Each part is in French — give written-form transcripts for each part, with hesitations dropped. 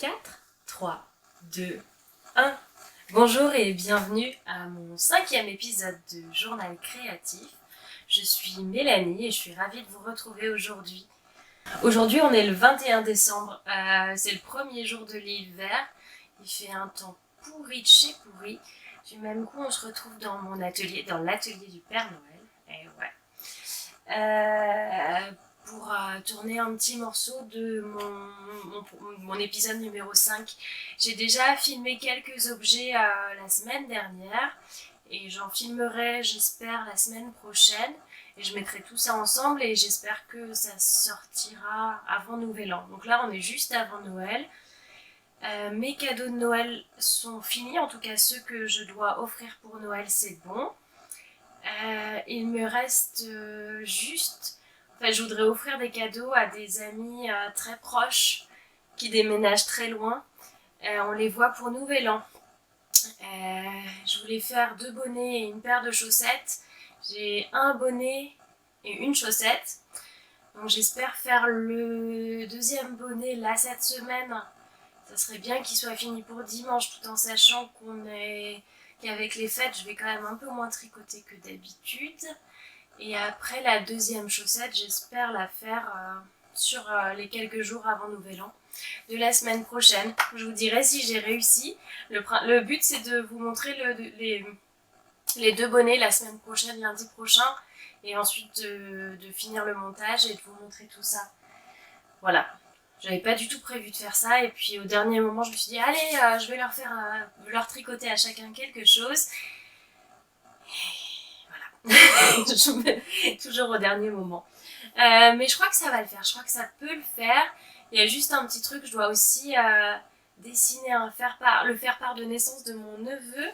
4, 3, 2, 1. Bonjour et bienvenue à mon 5e épisode de Journal Créatif. Je suis Mélanie et je suis ravie de vous retrouver aujourd'hui. Aujourd'hui on est le 21 décembre, c'est le premier jour de l'hiver. Il fait un temps pourri de chez pourri. Du même coup on se retrouve dans mon atelier, dans l'atelier du Père Noël. Et ouais. Pour tourner un petit morceau de mon épisode numéro 5. J'ai déjà filmé quelques objets la semaine dernière et j'en filmerai, j'espère, la semaine prochaine. Et je mettrai tout ça ensemble et j'espère que ça sortira avant Nouvel An. Donc là, on est juste avant Noël. Mes cadeaux de Noël sont finis, en tout cas ceux que je dois offrir pour Noël, c'est bon. Il me reste juste... Enfin, je voudrais offrir des cadeaux à des amis très proches qui déménagent très loin. On les voit pour Nouvel An. Je voulais faire 2 bonnets et une paire de chaussettes. J'ai un bonnet et une chaussette. Donc j'espère faire le 2e bonnet là cette semaine. Ça serait bien qu'il soit fini pour dimanche, tout en sachant qu'avec les fêtes, je vais quand même un peu moins tricoter que d'habitude. Et après la 2e chaussette, j'espère la faire sur les quelques jours avant Nouvel An de la semaine prochaine. Je vous dirai si j'ai réussi. Le but c'est de vous montrer les 2 bonnets la semaine prochaine, lundi prochain, et ensuite de finir le montage et de vous montrer tout ça. Voilà. J'avais pas du tout prévu de faire ça, et puis au dernier moment je me suis dit allez, je vais leur tricoter à chacun quelque chose. Toujours au dernier moment. Mais je crois que ça va le faire, je crois que ça peut le faire. Il y a juste un petit truc, je dois aussi dessiner le faire-part de naissance de mon neveu.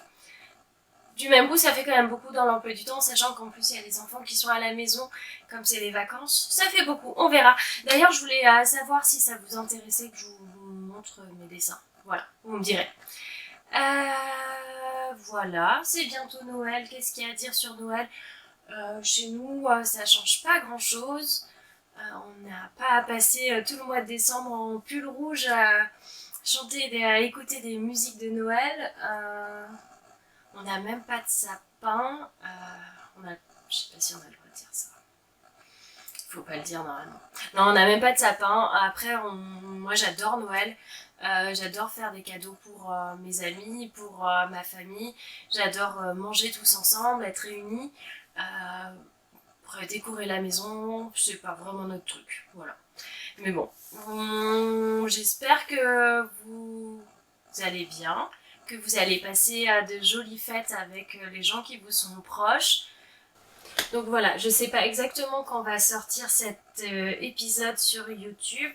Du même coup, ça fait quand même beaucoup dans l'emploi du temps, sachant qu'en plus il y a des enfants qui sont à la maison, comme c'est les vacances. Ça fait beaucoup, on verra. D'ailleurs, je voulais savoir si ça vous intéressait que je vous montre mes dessins. Voilà, vous me direz. Voilà, c'est bientôt Noël. Qu'est-ce qu'il y a à dire sur Noël ? Chez nous, ça change pas grand-chose. On n'a pas à passer tout le mois de décembre en pull rouge à à écouter des musiques de Noël. On n'a même pas de sapin. Je sais pas si on a le droit de dire ça. Faut pas le dire normalement. Non, on n'a même pas de sapin. Après, moi j'adore Noël. J'adore faire des cadeaux pour mes amis, pour ma famille. J'adore manger tous ensemble, être réunis. Pour décorer la maison, c'est pas vraiment notre truc, voilà. Mais bon, j'espère que vous allez bien, que vous allez passer de jolies fêtes avec les gens qui vous sont proches. Donc voilà, je sais pas exactement quand va sortir cet épisode sur YouTube,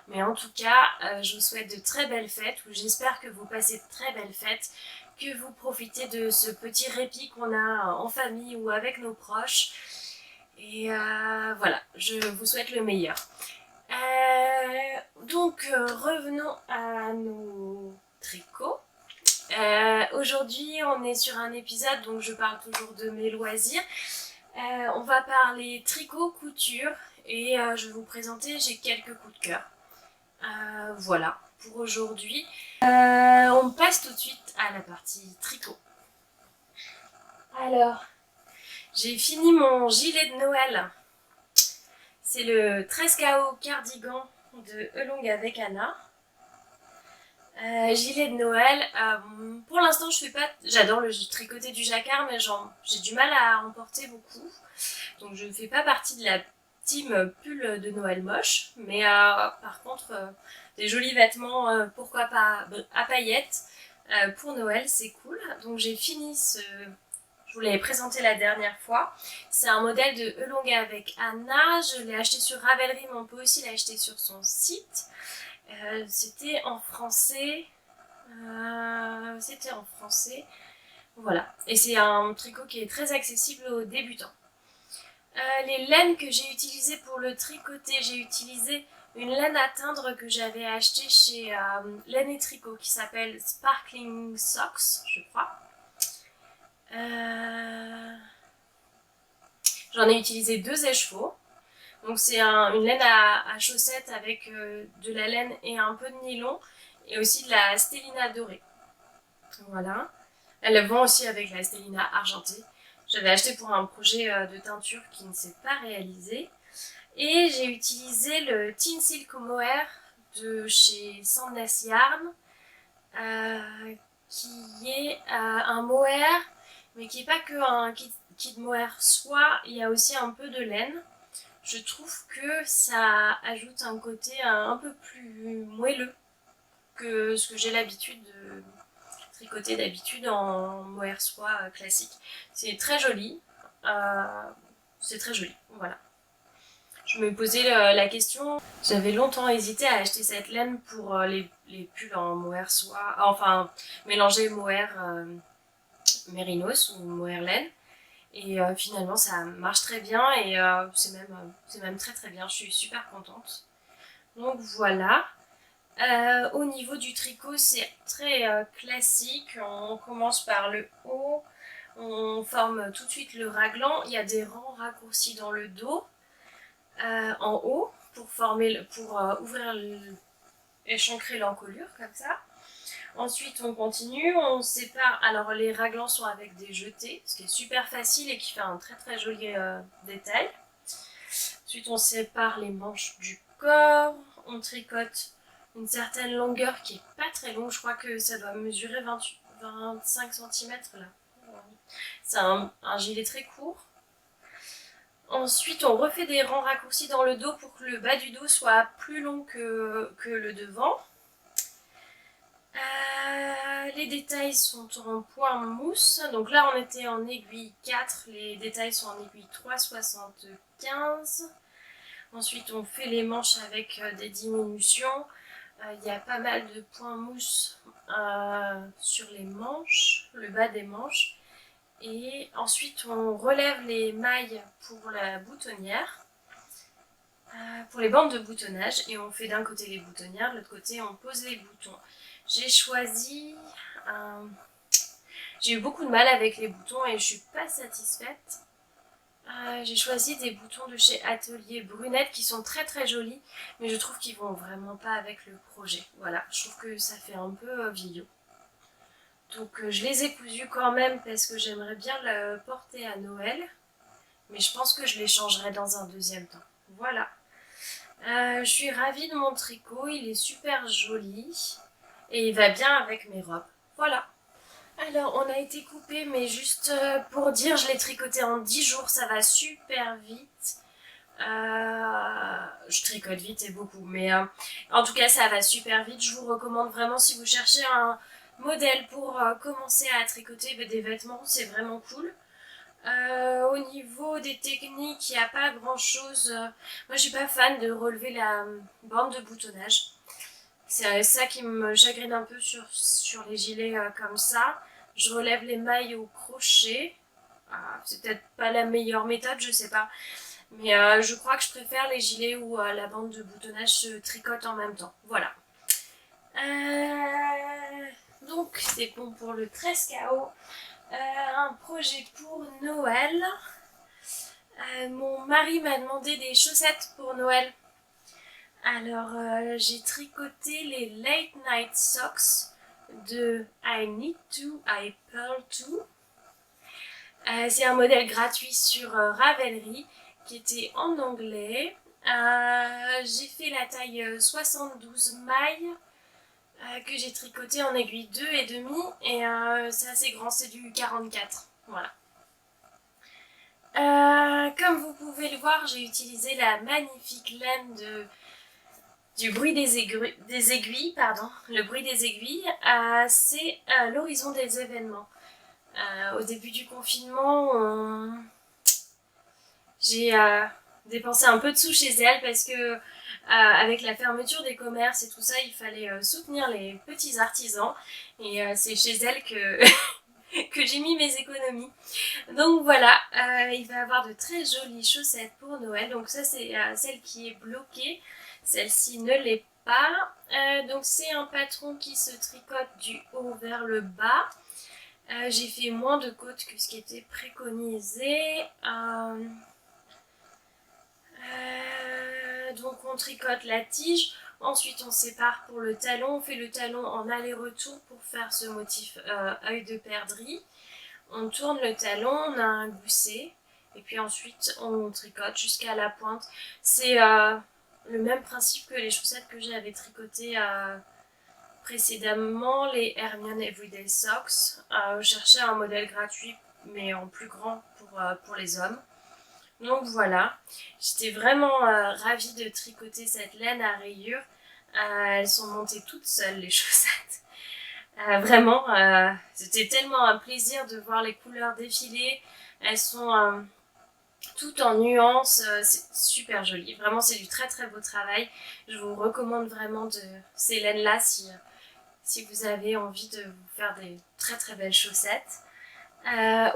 mais en tout cas, je vous souhaite de très belles fêtes, ou j'espère que vous passez de très belles fêtes, que vous profitez de ce petit répit qu'on a en famille ou avec nos proches. Et voilà, je vous souhaite le meilleur. Donc revenons à nos tricots. Aujourd'hui on est sur un épisode, donc je parle toujours de mes loisirs. On va parler tricot, couture, et je vais vous présenter, j'ai quelques coups de cœur. Voilà, pour aujourd'hui. On passe tout de suite à la partie tricot. Alors, j'ai fini mon gilet de Noël. C'est le 13KO cardigan de Elong avec Anna. Gilet de Noël. Pour l'instant, j'adore le tricoter du jacquard, mais j'ai du mal à en porter beaucoup. Donc, je ne fais pas partie de la team pull de Noël moche. Mais par contre, des jolis vêtements, pourquoi pas à paillettes. Pour Noël, c'est cool. Donc, j'ai fini je vous l'avais présenté la dernière fois. C'est un modèle de Elong avec Anna. Je l'ai acheté sur Ravelry, mais on peut aussi l'acheter sur son site. C'était en français. Voilà. Et c'est un tricot qui est très accessible aux débutants. Les laines que j'ai utilisées pour le tricoter, j'ai utilisé une laine à teindre que j'avais achetée chez Laine et Tricot qui s'appelle Sparkling Socks, je crois. J'en ai utilisé 2 écheveaux. Donc c'est une laine à chaussettes avec de la laine et un peu de nylon et aussi de la stélina dorée. Voilà. Elle vend aussi avec la stélina argentée. J'avais acheté pour un projet de teinture qui ne s'est pas réalisé. Et j'ai utilisé le Teen Silk Mohair de chez Sandnes Yarn, qui est un mohair, mais qui n'est pas que un kit mohair soie, il y a aussi un peu de laine. Je trouve que ça ajoute un côté un peu plus moelleux que ce que j'ai l'habitude de tricoter d'habitude en mohair soie classique. C'est très joli, voilà. Je me posais la question, j'avais longtemps hésité à acheter cette laine pour les pulls en mohair soie, enfin mélanger mohair mérinos ou mohair laine. Et finalement ça marche très bien et c'est même très très bien, je suis super contente. Donc voilà. Au niveau du tricot, c'est très classique. On commence par le haut, on forme tout de suite le raglan. Il y a des rangs raccourcis dans le dos, en haut, pour ouvrir échancrer l'encolure comme ça. Ensuite, on continue, on sépare. Alors, les raglans sont avec des jetés, ce qui est super facile et qui fait un très très joli détail. Ensuite, on sépare les manches du corps, on tricote une certaine longueur qui est pas très longue, je crois que ça doit mesurer 25 cm là. C'est un gilet très court. Ensuite, on refait des rangs raccourcis dans le dos pour que le bas du dos soit plus long que le devant. Les détails sont en point mousse. Donc là, on était en aiguille 4. Les détails sont en aiguille 3,75. Ensuite, on fait les manches avec des diminutions. Il y a pas mal de points mousse sur les manches, le bas des manches. Et ensuite, on relève les mailles pour la boutonnière, pour les bandes de boutonnage. Et on fait d'un côté les boutonnières, de l'autre côté, on pose les boutons. J'ai choisi... j'ai eu beaucoup de mal avec les boutons et je suis pas satisfaite. J'ai choisi des boutons de chez Atelier Brunette qui sont très très jolis, mais je trouve qu'ils vont vraiment pas avec le projet. Voilà, je trouve que ça fait un peu vieillot. Donc je les ai cousus quand même parce que j'aimerais bien le porter à Noël, mais je pense que je les changerai dans un deuxième temps. Voilà. Je suis ravie de mon tricot, il est super joli et il va bien avec mes robes. Voilà. Alors, on a été coupé, mais juste pour dire, je l'ai tricoté en 10 jours, ça va super vite. Je tricote vite et beaucoup, mais en tout cas, ça va super vite. Je vous recommande vraiment, si vous cherchez un modèle pour commencer à tricoter des vêtements, c'est vraiment cool. Au niveau des techniques, il n'y a pas grand chose. Moi, je suis pas fan de relever la bande de boutonnage. C'est ça qui me chagrine un peu sur les gilets comme ça. Je relève les mailles au crochet. C'est peut-être pas la meilleure méthode, je sais pas. Mais je crois que je préfère les gilets où la bande de boutonnage se tricote en même temps. Voilà. Donc c'est bon pour le 13 KO. Un projet pour Noël. Mon mari m'a demandé des chaussettes pour Noël. Alors, j'ai tricoté les Late Night Socks de I Need To, I Pearl To. C'est un modèle gratuit sur Ravelry qui était en anglais. J'ai fait la taille 72 mailles que j'ai tricoté en aiguille 2,5 et c'est assez grand, c'est du 44. Voilà. Comme vous pouvez le voir, j'ai utilisé la magnifique laine du bruit des aiguilles, le bruit des aiguilles, c'est l'horizon des événements. Au début du confinement, j'ai dépensé un peu de sous chez elle parce que avec la fermeture des commerces et tout ça, il fallait soutenir les petits artisans et c'est chez elle que que j'ai mis mes économies. Donc voilà, il va y avoir de très jolies chaussettes pour Noël. Donc ça c'est celle qui est bloquée. Celle-ci ne l'est pas. Donc c'est un patron qui se tricote du haut vers le bas. J'ai fait moins de côtes que ce qui était préconisé. Donc on tricote la tige, ensuite on sépare pour le talon, on fait le talon en aller-retour pour faire ce motif œil de perdrix. On tourne le talon, on a un gousset, et puis ensuite on tricote jusqu'à la pointe. C'est le même principe que les chaussettes que j'avais tricotées précédemment, les Hermione Everyday Socks. Je cherchais un modèle gratuit, mais en plus grand pour les hommes. Donc voilà, j'étais vraiment ravie de tricoter cette laine à rayures. Elles sont montées toutes seules, les chaussettes. Vraiment, c'était tellement un plaisir de voir les couleurs défiler. Elles sont toutes en nuances, c'est super joli. Vraiment, c'est du très très beau travail. Je vous recommande vraiment ces laines-là si vous avez envie de vous faire des très très belles chaussettes.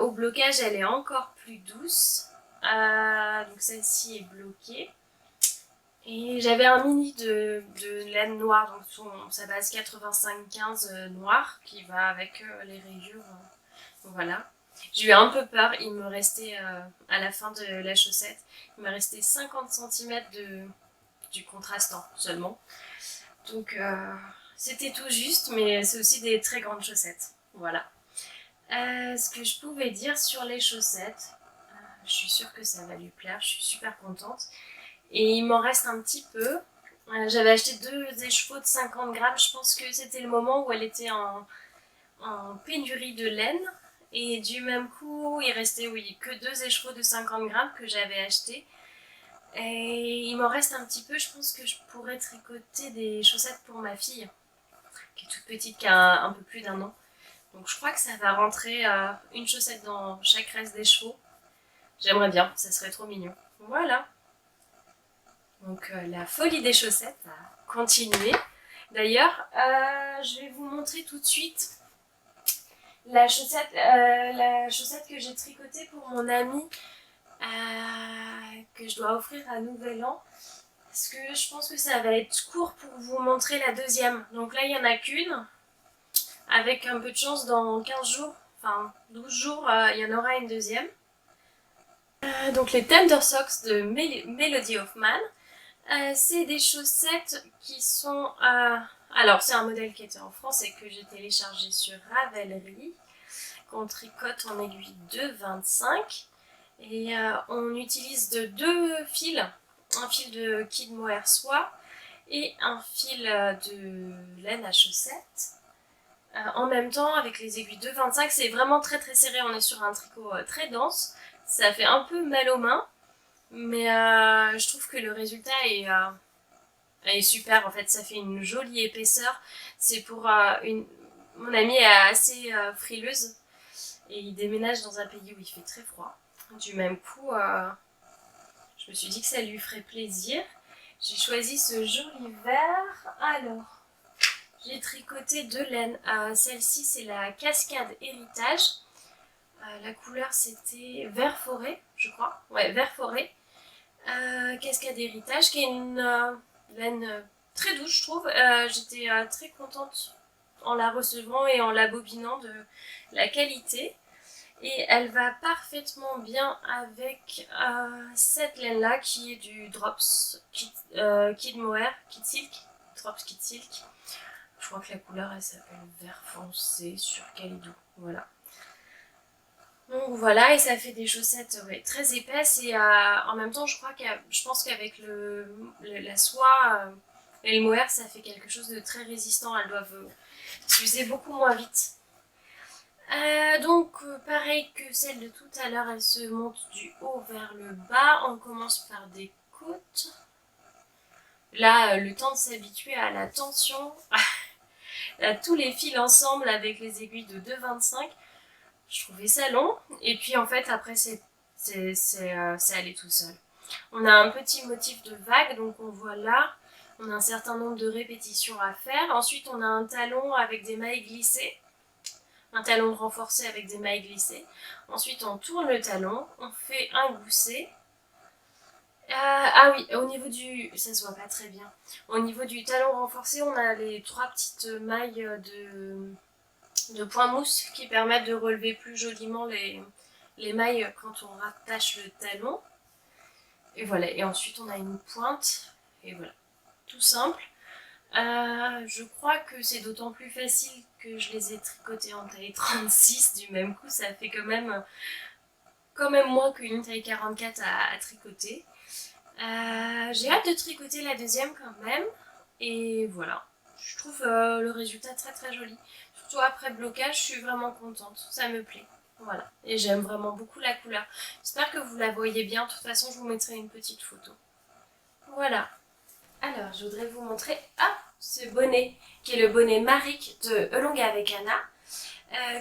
Au blocage, elle est encore plus douce. Donc celle-ci est bloquée. Et j'avais un mini de laine noire, donc sa base 85-15 noire qui va avec les rayures. Donc voilà. J'ai eu un peu peur, il me restait à la fin de la chaussette, il me restait 50 cm du contrastant seulement. Donc c'était tout juste, mais c'est aussi des très grandes chaussettes. Voilà. Ce que je pouvais dire sur les chaussettes, je suis sûre que ça va lui plaire, je suis super contente. Et il m'en reste un petit peu. J'avais acheté 2 écheveaux de 50 grammes. Je pense que c'était le moment où elle était en pénurie de laine. Et du même coup, il restait que 2 écheveaux de 50 grammes que j'avais acheté. Et il m'en reste un petit peu. Je pense que je pourrais tricoter des chaussettes pour ma fille, qui est toute petite, qui a un peu plus d'1 an. Donc je crois que ça va rentrer une chaussette dans chaque reste d'écheveau. J'aimerais bien, ça serait trop mignon. Voilà. Donc la folie des chaussettes a continué. D'ailleurs, je vais vous montrer tout de suite la chaussette que j'ai tricotée pour mon amie, que je dois offrir à Nouvel An. Parce que je pense que ça va être court pour vous montrer la deuxième. Donc là, il n'y en a qu'une. Avec un peu de chance, dans 15 jours, enfin 12 jours, il y en aura une deuxième. Donc les Tender Socks de Melody Hoffman. C'est des chaussettes qui sont... alors, c'est un modèle qui était en France et que j'ai téléchargé sur Ravelry, qu'on tricote en aiguille de 25. Et on utilise 2 fils, un fil de Kid Mohair soie et un fil de laine à chaussettes. En même temps, avec les aiguilles de 25, c'est vraiment très très serré, on est sur un tricot très dense. Ça fait un peu mal aux mains, mais je trouve que le résultat est super. En fait, ça fait une jolie épaisseur. C'est pour mon amie est assez frileuse et il déménage dans un pays où il fait très froid. Du même coup, je me suis dit que ça lui ferait plaisir. J'ai choisi ce joli vert. Alors, j'ai tricoté 2 laines. Celle-ci, c'est la Cascade Héritage. La couleur, c'était vert forêt, je crois. Ouais, vert forêt. Cascade Héritage, qui est une laine très douce, je trouve. J'étais très contente en la recevant et en la bobinant de la qualité. Et elle va parfaitement bien avec cette laine-là qui est du Drops Kid Mohair, Kid Silk. Drops Kid Silk. Je crois que la couleur, elle s'appelle vert foncé sur Calidou. Voilà. Donc voilà, et ça fait des chaussettes très épaisses et en même temps je pense qu'avec la soie et le mohair ça fait quelque chose de très résistant, elles doivent s'user beaucoup moins vite. Donc pareil que celle de tout à l'heure, elle se monte du haut vers le bas, on commence par des côtes. Là le temps de s'habituer à la tension, à tous les fils ensemble avec les aiguilles de 2,25. Je trouvais ça long, et puis en fait après c'est allé tout seul. On a un petit motif de vague, donc on voit là, on a un certain nombre de répétitions à faire. Ensuite on a un talon avec des mailles glissées, un talon renforcé avec des mailles glissées. Ensuite on tourne le talon, on fait un gousset. Ah oui, au niveau du... ça se voit pas très bien. Au niveau du talon renforcé, on a les 3 petites mailles de point mousse qui permettent de relever plus joliment les mailles quand on rattache le talon. Et voilà, et ensuite on a une pointe, et voilà, tout simple. Je crois que c'est d'autant plus facile que je les ai tricotés en taille 36, du même coup ça fait quand même moins qu'une taille 44 à tricoter. J'ai hâte de tricoter la deuxième quand même, et voilà, je trouve le résultat très très joli. Surtout après blocage, je suis vraiment contente, ça me plaît. Voilà, et j'aime vraiment beaucoup la couleur. J'espère que vous la voyez bien, de toute façon je vous mettrai une petite photo. Voilà. Alors, je voudrais vous montrer ce bonnet, qui est le bonnet Marik de Elonga avec Anna,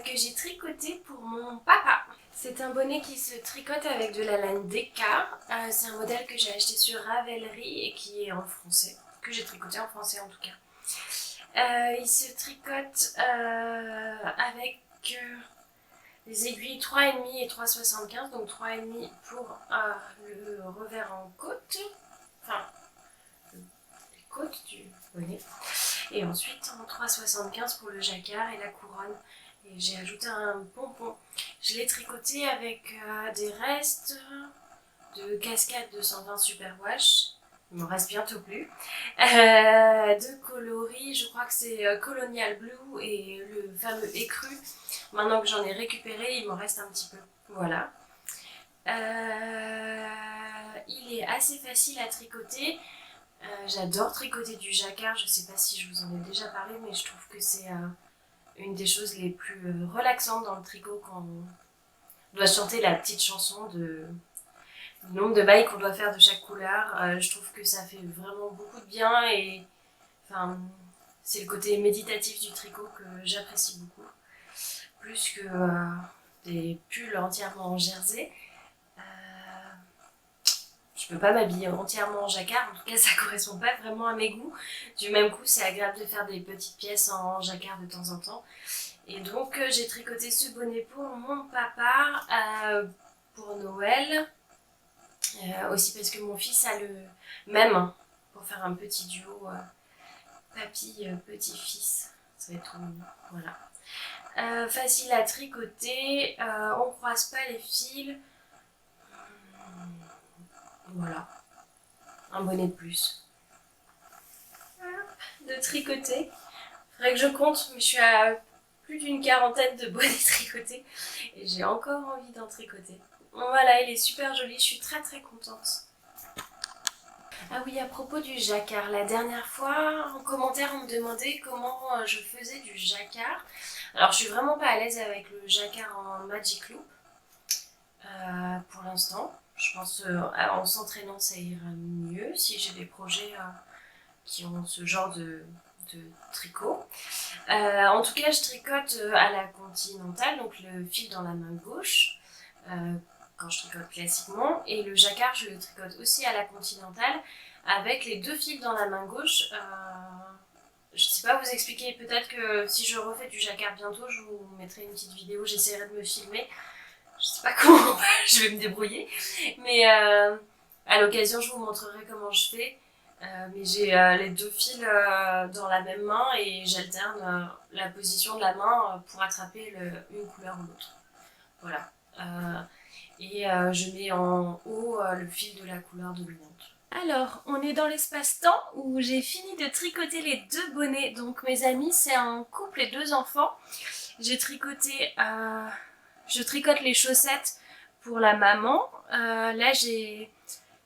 que j'ai tricoté pour mon papa. C'est un bonnet qui se tricote avec de la laine Descartes. C'est un modèle que j'ai acheté sur Ravelry et qui est en français, que j'ai tricoté en français en tout cas. Il se tricote avec les aiguilles 3,5 et 3,75, donc 3,5 pour le revers en côte, enfin les côtes du bonnet, et ensuite en 3,75 pour le jacquard et la couronne. Et j'ai ajouté un pompon. Je l'ai tricoté avec des restes de cascade 220 Superwash. Il m'en reste bientôt plus. De coloris, je crois que c'est Colonial Blue et le fameux écru. Maintenant que j'en ai récupéré, il m'en reste un petit peu. Voilà. Il est assez facile à tricoter. J'adore tricoter du jacquard. Je sais pas si je vous en ai déjà parlé, mais je trouve que c'est une des choses les plus relaxantes dans le tricot quand on doit chanter la petite chanson du nombre de mailles qu'on doit faire de chaque couleur. Je trouve que ça fait vraiment beaucoup de bien et enfin, c'est le côté méditatif du tricot que j'apprécie beaucoup. Plus que des pulls entièrement en jersey. Je peux pas m'habiller entièrement en jacquard, en tout cas ça correspond pas vraiment à mes goûts. Du même coup, c'est agréable de faire des petites pièces en jacquard de temps en temps. Et donc j'ai tricoté ce bonnet pour mon papa pour Noël. Aussi parce que mon fils a le même, pour faire un petit duo papy-petit-fils. Ça va être trop mignon. Voilà. Facile à tricoter, on croise pas les fils. Voilà. Un bonnet de plus. De tricoter. Faudrait que je compte, mais je suis à plus d'une quarantaine de bonnets tricotés et j'ai encore envie d'en tricoter. Bon, voilà, il est super joli, je suis très très contente. Ah oui, à propos du jacquard, la dernière fois en commentaire on me demandait comment je faisais du jacquard. Alors je suis vraiment pas à l'aise avec le jacquard en Magic Loop pour l'instant. Je pense en s'entraînant ça ira mieux si j'ai des projets qui ont ce genre de tricot. En tout cas, je tricote à la continentale, donc le fil dans la main gauche, quand je tricote classiquement, et le jacquard, je le tricote aussi à la continentale, avec les deux fils dans la main gauche. Je sais pas vous expliquer, peut-être que si je refais du jacquard bientôt, je vous mettrai une petite vidéo, j'essaierai de me filmer. Je sais pas comment je vais me débrouiller, mais à l'occasion, je vous montrerai comment je fais. Mais j'ai les deux fils dans la même main et j'alterne la position de la main pour attraper une couleur ou l'autre. Voilà. Et je mets en haut le fil de la couleur dominante. Alors, on est dans l'espace-temps où j'ai fini de tricoter les deux bonnets. Donc mes amis, c'est un couple et deux enfants. J'ai tricoté... je tricote les chaussettes pour la maman. Là,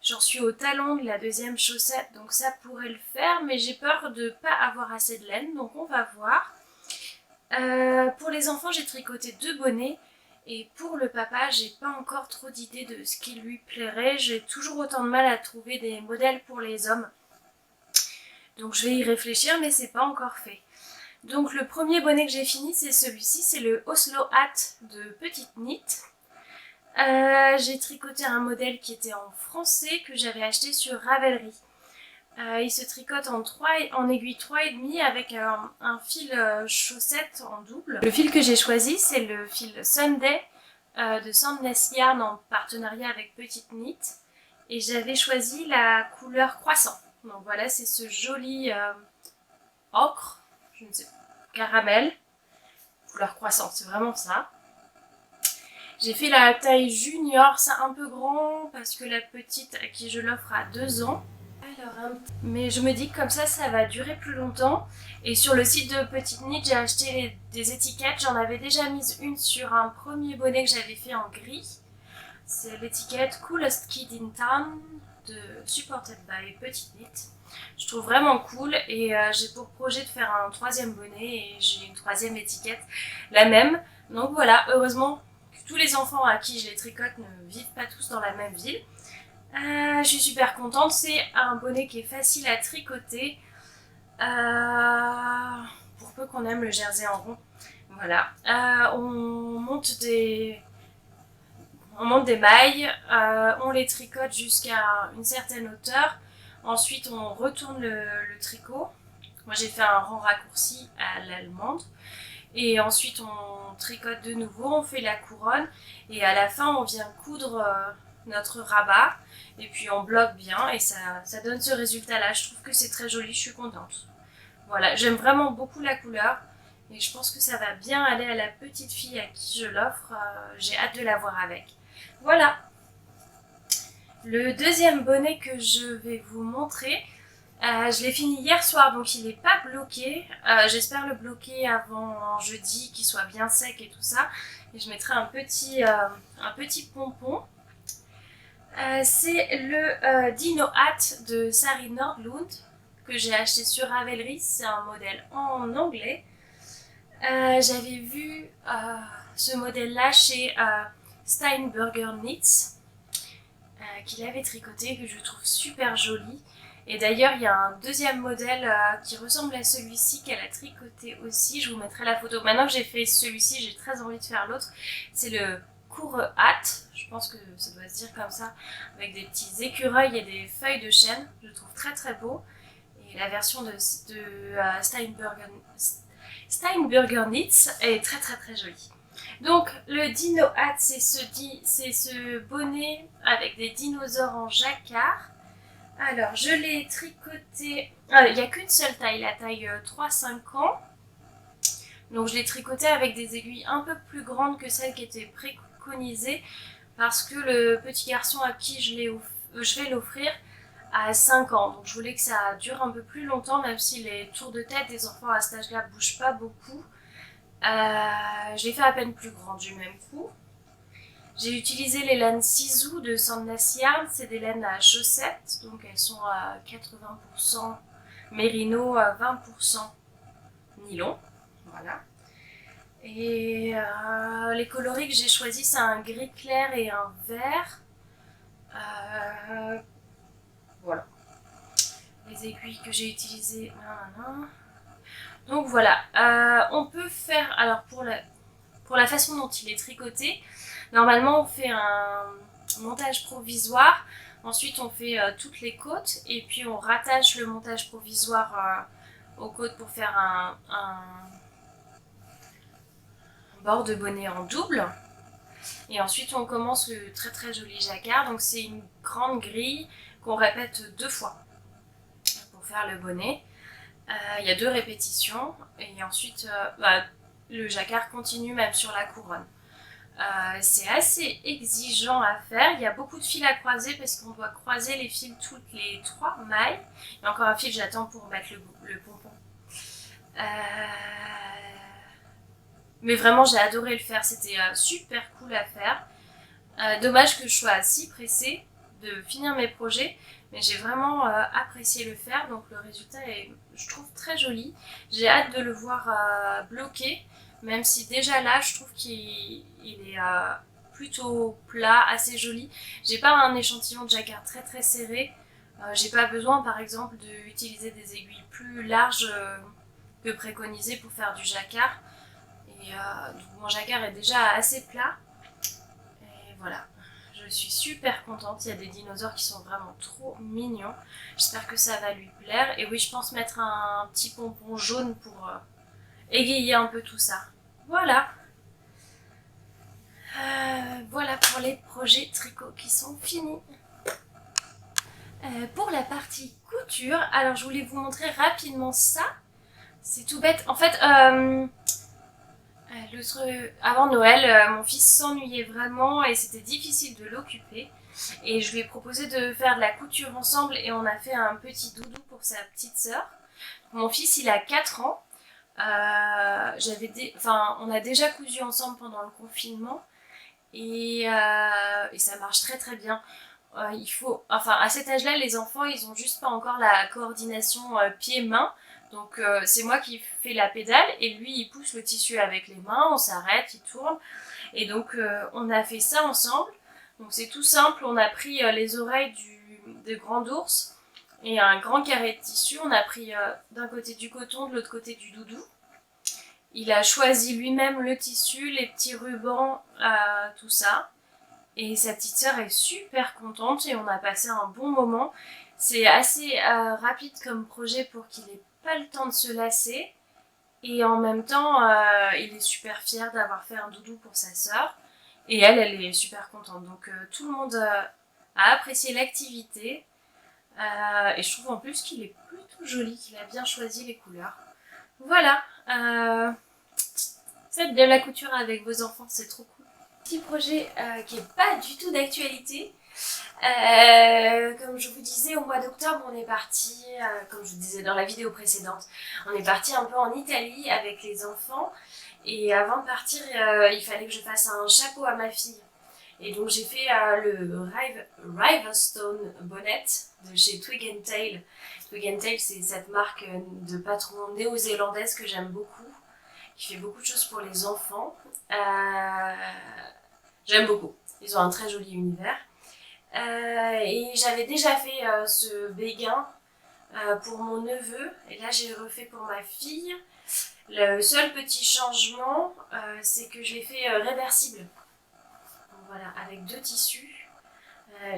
j'en suis au talon de la deuxième chaussette, donc ça pourrait le faire, mais j'ai peur de ne pas avoir assez de laine, donc on va voir. Pour les enfants, j'ai tricoté deux bonnets, et pour le papa, j'ai pas encore trop d'idées de ce qui lui plairait. J'ai toujours autant de mal à trouver des modèles pour les hommes. Donc je vais y réfléchir, mais c'est pas encore fait. Donc le premier bonnet que j'ai fini, c'est celui-ci, c'est le Oslo Hat de Petite Knit. J'ai tricoté un modèle qui était en français que j'avais acheté sur Ravelry. Il se tricote en aiguille 3,5 avec un fil chaussette en double. Le fil que j'ai choisi, c'est le fil Sunday de Sandness Yarn en partenariat avec Petite Knit. Et j'avais choisi la couleur croissant. Donc voilà, c'est ce joli ocre, je ne sais pas, caramel, couleur croissant, c'est vraiment ça. J'ai fait la taille junior, c'est un peu grand parce que la petite à qui je l'offre a 2 ans. Alors, mais je me dis que comme ça va durer plus longtemps. Et sur le site de Petite Knit, j'ai acheté des étiquettes. J'en avais déjà mise une sur un premier bonnet que j'avais fait en gris. C'est l'étiquette Coolest Kid in Town de Supported by Petite Knit. Je trouve vraiment cool et j'ai pour projet de faire un 3e bonnet et j'ai une 3e étiquette, la même. Donc voilà, heureusement que tous les enfants à qui je les tricote ne vivent pas tous dans la même ville. Je suis super contente, c'est un bonnet qui est facile à tricoter pour peu qu'on aime le jersey en rond. Voilà, on monte des mailles, on les tricote jusqu'à une certaine hauteur. Ensuite, on retourne le tricot. Moi, j'ai fait un rang raccourci à l'allemande. Et ensuite, on tricote de nouveau, on fait la couronne. Et à la fin, on vient coudre notre rabat. Et puis, on bloque bien et ça donne ce résultat-là. Je trouve que c'est très joli, je suis contente. Voilà, j'aime vraiment beaucoup la couleur. Et je pense que ça va bien aller à la petite fille à qui je l'offre. J'ai hâte de la voir avec. Voilà. Le 2e bonnet que je vais vous montrer, je l'ai fini hier soir, donc il n'est pas bloqué. J'espère le bloquer avant jeudi, qu'il soit bien sec et tout ça. Et je mettrai un petit pompon. C'est le Dino Hat de Sari Nordlund que j'ai acheté sur Ravelry. C'est un modèle en anglais. J'avais vu ce modèle-là chez Steinberger Knits. Qu'il avait tricoté, que je trouve super joli. Et d'ailleurs, il y a un 2e modèle qui ressemble à celui-ci qu'elle a tricoté aussi. Je vous mettrai la photo. Maintenant que j'ai fait celui-ci, j'ai très envie de faire l'autre. C'est le Court Hat. Je pense que ça doit se dire comme ça. Avec des petits écureuils et des feuilles de chêne. Je le trouve très très beau. Et la version de Steinberger Knits est très très très jolie. Donc le Dino Hat, c'est ce bonnet avec des dinosaures en jacquard. Alors je l'ai tricoté, il n'y a qu'une seule taille, la taille 3-5 ans. Donc je l'ai tricoté avec des aiguilles un peu plus grandes que celles qui étaient préconisées parce que le petit garçon à qui je vais l'offrir a 5 ans. Donc je voulais que ça dure un peu plus longtemps, même si les tours de tête des enfants à cet âge-là ne bougent pas beaucoup. Je l'ai fait à peine plus grande du même coup. J'ai utilisé les laines Sisu de Sandnes Yarn, c'est des laines à chaussettes, donc elles sont à 80% mérino, 20% nylon. Voilà. Et les coloris que j'ai choisis, c'est un gris clair et un vert. Voilà. Les aiguilles que j'ai utilisées. Donc voilà, on peut faire, alors pour la façon dont il est tricoté, normalement on fait un montage provisoire, ensuite on fait toutes les côtes et puis on rattache le montage provisoire aux côtes pour faire un bord de bonnet en double. Et ensuite on commence le très très joli jacquard, donc c'est une grande grille qu'on répète 2 fois pour faire le bonnet. Il y a 2 répétitions et ensuite le jacquard continue même sur la couronne. C'est assez exigeant à faire, il y a beaucoup de fils à croiser parce qu'on doit croiser les fils toutes les 3 mailles. Il y a encore un fil que j'attends pour mettre le pompon. Mais vraiment j'ai adoré le faire, c'était super cool à faire. Dommage que je sois si pressée de finir mes projets, mais j'ai vraiment apprécié le faire, donc le résultat est, je trouve, très joli. J'ai hâte de le voir bloqué, même si déjà là je trouve qu'il est plutôt plat, assez joli. J'ai pas un échantillon de jacquard très très serré, j'ai pas besoin par exemple d'utiliser des aiguilles plus larges que préconisées pour faire du jacquard. Et donc mon jacquard est déjà assez plat, et voilà. Je suis super contente, il y a des dinosaures qui sont vraiment trop mignons. J'espère que ça va lui plaire. Et oui, je pense mettre un petit pompon jaune pour égayer un peu tout ça. Voilà. Voilà pour les projets tricot qui sont finis. Pour la partie couture, alors je voulais vous montrer rapidement ça. C'est tout bête. En fait, alors Avant Noël, mon fils s'ennuyait vraiment et c'était difficile de l'occuper. Et je lui ai proposé de faire de la couture ensemble et on a fait un petit doudou pour sa petite sœur. Mon fils, il a 4 ans. On a déjà cousu ensemble pendant le confinement et ça marche très très bien. À cet âge-là, les enfants, ils ont juste pas encore la coordination pied-main. Donc c'est moi qui fais la pédale et lui il pousse le tissu avec les mains, on s'arrête, il tourne. Et donc on a fait ça ensemble. Donc c'est tout simple, on a pris les oreilles de grand ours et un grand carré de tissu. On a pris d'un côté du coton, de l'autre côté du doudou. Il a choisi lui-même le tissu, les petits rubans, tout ça. Et sa petite sœur est super contente et on a passé un bon moment. C'est assez rapide comme projet pour qu'il ait pas le temps de se lasser. Et en même temps, il est super fier d'avoir fait un doudou pour sa sœur. Et elle est super contente. Donc tout le monde a apprécié l'activité. Et je trouve en plus qu'il est plutôt joli, qu'il a bien choisi les couleurs. Voilà. Faites de la couture avec vos enfants, c'est trop cool. Petit projet qui est pas du tout d'actualité. Comme je vous disais, au mois d'octobre, on est parti, comme je vous disais dans la vidéo précédente, on est parti un peu en Italie avec les enfants. Et avant de partir, il fallait que je fasse un chapeau à ma fille. Et donc j'ai fait le Riverstone bonnet de chez Twig & Tail. Twig & Tail, c'est cette marque de patron néo-zélandaise que j'aime beaucoup, qui fait beaucoup de choses pour les enfants. J'aime beaucoup. Ils ont un très joli univers. Et j'avais déjà fait ce béguin pour mon neveu. Et là, j'ai refait pour ma fille. Le seul petit changement, c'est que je l'ai fait réversible. Donc, voilà, avec 2 tissus.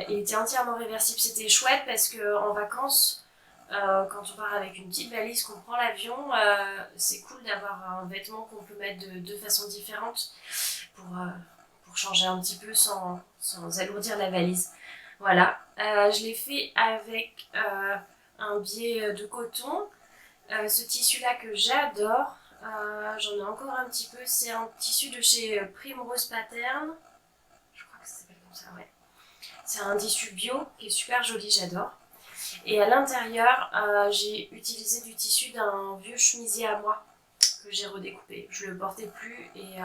Il était entièrement réversible. C'était chouette parce qu'en vacances, quand on part avec une petite valise, qu'on prend l'avion, c'est cool d'avoir un vêtement qu'on peut mettre de façon différente pour changer un petit peu sans alourdir la valise. Voilà, je l'ai fait avec un biais de coton. Ce tissu-là que j'adore, j'en ai encore un petit peu, c'est un tissu de chez Primrose Pattern. Je crois que ça s'appelle comme ça, ouais. C'est un tissu bio qui est super joli, j'adore. Et à l'intérieur, j'ai utilisé du tissu d'un vieux chemisier à moi que j'ai redécoupé. Je le portais plus et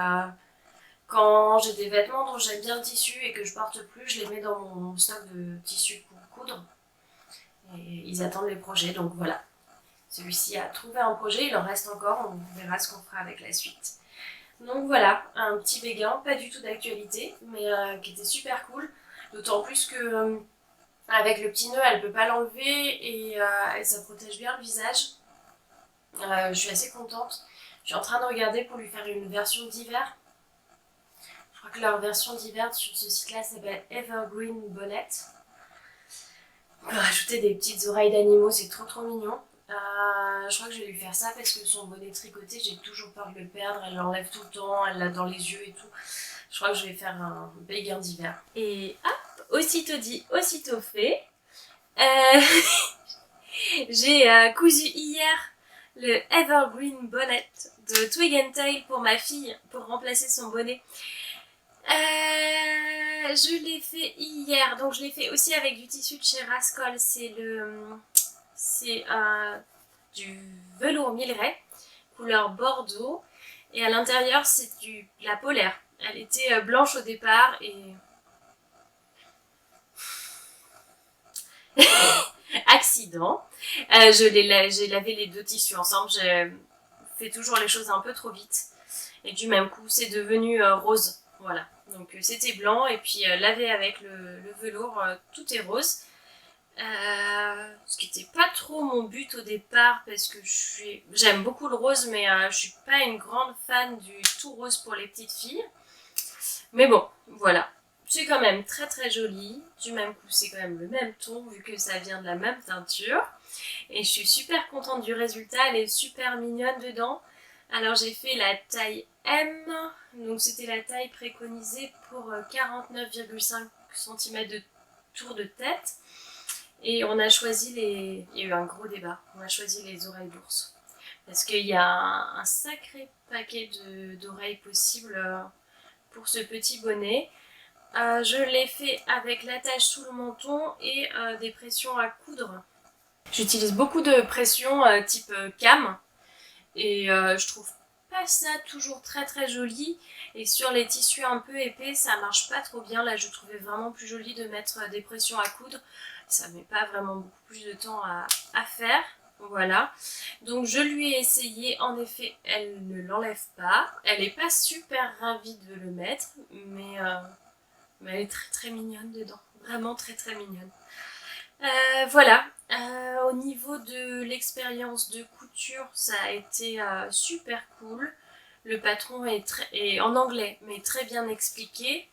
quand j'ai des vêtements dont j'aime bien le tissu et que je porte plus, je les mets dans mon stock de tissus pour coudre. Et ils attendent les projets, donc voilà. Celui-ci a trouvé un projet, il en reste encore, on verra ce qu'on fera avec la suite. Donc voilà, un petit béguin, pas du tout d'actualité, mais qui était super cool. D'autant plus que avec le petit nœud, elle peut pas l'enlever et ça protège bien le visage. Je suis assez contente. Je suis en train de regarder pour lui faire une version d'hiver. Je crois que leur version d'hiver sur ce site-là s'appelle Evergreen Bonnet. On peut rajouter des petites oreilles d'animaux, c'est trop trop mignon. Je crois que je vais lui faire ça parce que son bonnet tricoté, j'ai toujours peur de le perdre. Elle l'enlève tout le temps, elle l'a dans les yeux et tout. Je crois que je vais faire un béguin d'hiver. Et hop, aussitôt dit, aussitôt fait. J'ai cousu hier le Evergreen Bonnet de Twig & Tail pour ma fille, pour remplacer son bonnet. Je l'ai fait hier, donc je l'ai fait aussi avec du tissu de chez Rascol. C'est du velours Milleray, couleur bordeaux. Et à l'intérieur, c'est la polaire. Elle était blanche au départ et... Accident. J'ai lavé les 2 tissus ensemble. J'ai fait toujours les choses un peu trop vite. Et du même coup, c'est devenu rose. Voilà. Donc c'était blanc et puis lavé avec le velours, tout est rose. Ce qui n'était pas trop mon but au départ parce que j'aime beaucoup le rose mais je suis pas une grande fan du tout rose pour les petites filles. Mais bon, voilà. C'est quand même très très joli. Du même coup, c'est quand même le même ton vu que ça vient de la même teinture. Et je suis super contente du résultat. Elle est super mignonne dedans. Alors j'ai fait la taille M. Donc c'était la taille préconisée pour 49,5 cm de tour de tête. Et on a choisi il y a eu un gros débat. On a choisi les oreilles d'ours. parce qu'il y a un sacré paquet d'oreilles possibles pour ce petit bonnet. Je l'ai fait avec l'attache sous le menton et des pressions à coudre. J'utilise beaucoup de pressions type cam et je trouve pas ça toujours très très joli, et sur les tissus un peu épais ça marche pas trop bien. Là je trouvais vraiment plus joli de mettre des pressions à coudre, ça met pas vraiment beaucoup plus de temps à faire. Voilà, donc je lui ai essayé, en effet elle ne l'enlève pas, elle est pas super ravie de le mettre, mais elle est très très mignonne dedans, vraiment très très mignonne. Voilà, au niveau de l'expérience de couture, ça a été super cool. Le patron est en anglais, mais très bien expliqué.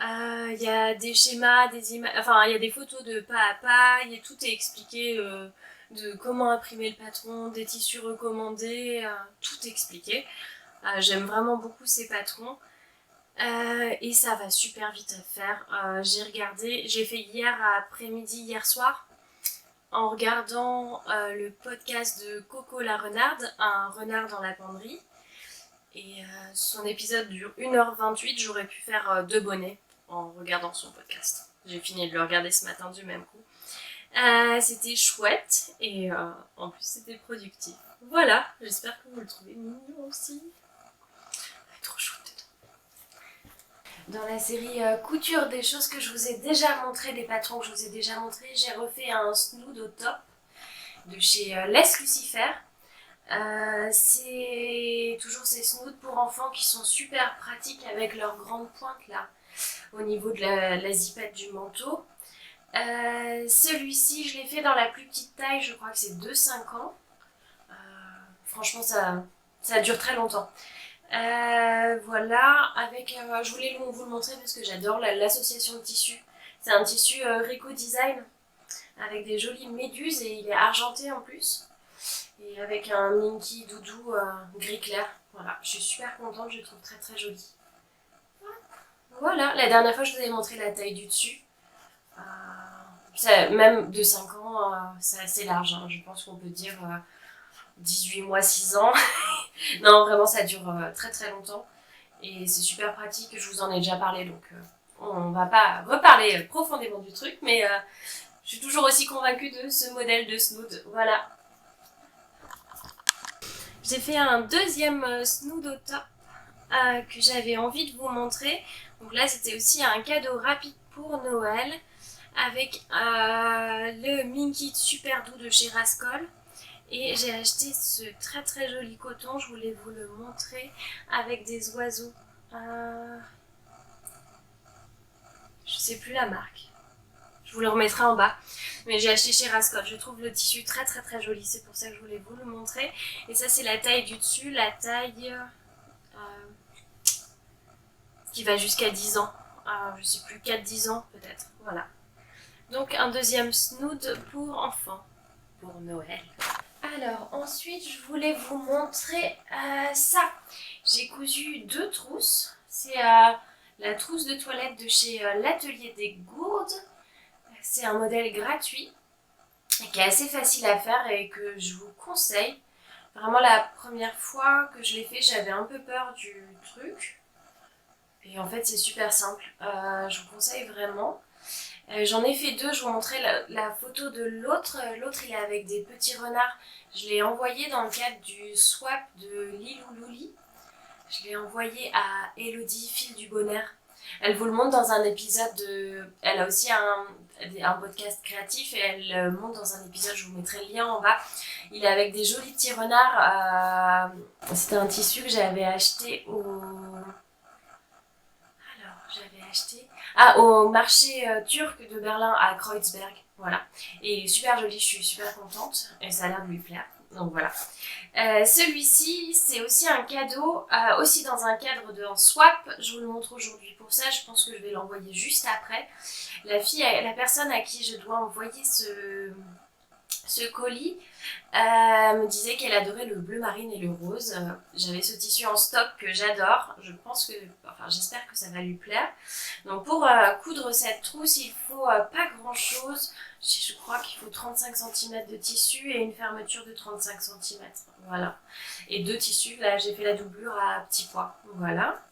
Il y a des schémas, des images, enfin il y a des photos de pas à pas, tout est expliqué, de comment imprimer le patron, des tissus recommandés, tout expliqué. J'aime vraiment beaucoup ces patrons. Et ça va super vite à faire. J'ai regardé, j'ai fait hier après-midi, hier soir, en regardant le podcast de Coco la renarde, un renard dans la penderie. Et son épisode dure 1h28, j'aurais pu faire 2 bonnets en regardant son podcast. J'ai fini de le regarder ce matin du même coup. C'était chouette et en plus c'était productif. Voilà, j'espère que vous le trouvez mignon aussi. Trop chouette. Dans la série couture, des choses que je vous ai déjà montré, des patrons que je vous ai déjà montré, j'ai refait un snood au top de chez Les Lucifer. C'est toujours ces snoods pour enfants qui sont super pratiques avec leurs grandes pointes là, au niveau de la zippette du manteau. Celui-ci, je l'ai fait dans la plus petite taille, je crois que c'est 2-5 ans. Franchement, ça dure très longtemps. Voilà, avec, je voulais vous le montrer parce que j'adore l'association de tissus. C'est un tissu Rico Design avec des jolies méduses et il est argenté en plus. Et avec un Minky doudou gris clair. Voilà, je suis super contente, je le trouve très très joli. Voilà, la dernière fois je vous avais montré la taille du dessus. Même de 5 ans, c'est assez large, hein. Je pense qu'on peut dire 18 mois, 6 ans. Non, vraiment ça dure très très longtemps. Et c'est super pratique, je vous en ai déjà parlé, donc on va pas reparler profondément du truc, mais je suis toujours aussi convaincue de ce modèle de snood. Voilà. J'ai fait un deuxième snood au top que j'avais envie de vous montrer. Donc là, c'était aussi un cadeau rapide pour Noël avec le Minky super doux de chez Rascol. Et j'ai acheté ce très très joli coton, je voulais vous le montrer, avec des oiseaux. Je sais plus la marque. Je vous le remettrai en bas. Mais j'ai acheté chez Rascol. Je trouve le tissu très très très joli. C'est pour ça que je voulais vous le montrer. Et ça, c'est la taille du dessus. La taille qui va jusqu'à 10 ans. Je sais plus, 4-10 ans peut-être. Voilà. Donc un deuxième snood pour enfants. Pour Noël. Alors ensuite, je voulais vous montrer ça. J'ai cousu 2 trousses. C'est la trousse de toilette de chez l'Atelier des Gourdes. C'est un modèle gratuit qui est assez facile à faire et que je vous conseille. Vraiment, la première fois que je l'ai fait, j'avais un peu peur du truc. Et en fait, c'est super simple. Je vous conseille vraiment. J'en ai fait 2, je vous montrerai la photo de l'autre. L'autre, il est avec des petits renards. Je l'ai envoyé dans le cadre du swap de Lilou Louli. Je l'ai envoyé à Elodie, fille du bonheur. Elle vous le montre dans un épisode de... Elle a aussi un podcast créatif et elle montre dans un épisode, je vous mettrai le lien en bas. Il est avec des jolis petits renards. C'était un tissu que j'avais acheté au marché turc de Berlin à Kreuzberg. Voilà. Et il est super joli, je suis super contente et ça a l'air de lui plaire. Donc voilà. Celui-ci, c'est aussi un cadeau, aussi dans un cadre d'un swap. Je vous le montre aujourd'hui. Pour ça, je pense que je vais l'envoyer juste après. La personne à qui je dois envoyer ce colis me disait qu'elle adorait le bleu marine et le rose. J'avais ce tissu en stock que j'adore. Je pense que, enfin j'espère que ça va lui plaire. Donc pour coudre cette trousse, il faut pas grand chose. Je crois qu'il faut 35 cm de tissu et une fermeture de 35 cm. Voilà. Et 2 tissus. Là j'ai fait la doublure à petits pois. Voilà.